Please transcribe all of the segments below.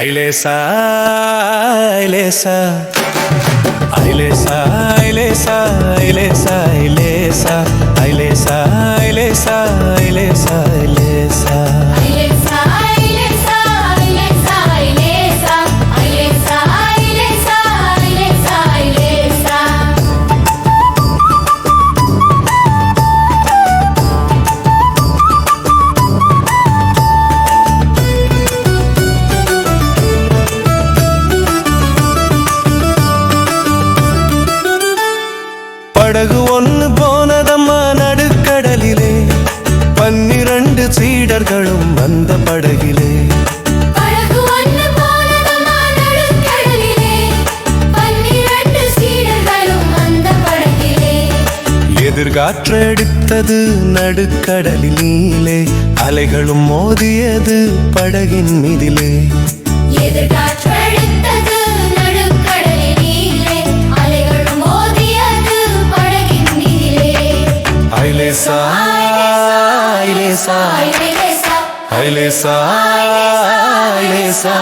ஐலேசா ஐலேசா ஐலேசா ஐலேசா ஐலேசா ஐலேசா ஐலேசா ஐலேசா ஐலேசா ஐலேசா படகு ஒன்னு போனதம்மா நடுக்கடலிலே 12 சீடர்களும் அந்த படகிலே எதிர்காற்றடித்தது நடுக்கடலில் நீலே அலைகளும் மோதியது படகின் மீதிலே ஐலேசா ஐலேசா ஐலேசா ஐலேசா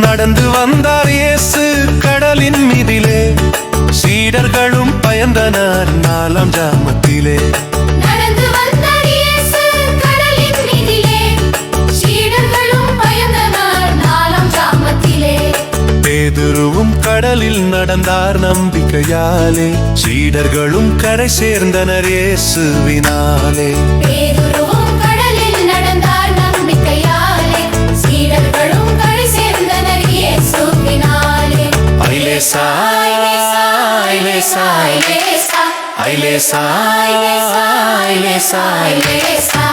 நடந்து வந்தார் இயேசு கடலின் மீதிலே சீடர்களும் பயந்தனர் 4ஆம் ஜாமத்திலே பேதுருவும் கடலில் நடந்தார் நம்பிக்கையாலே சீடர்களும் கரை சேர்ந்தனர் இயேசுவினாலே ஐலேசா ஐலேசா ஐலேசா ஐலேசா ஐலேசா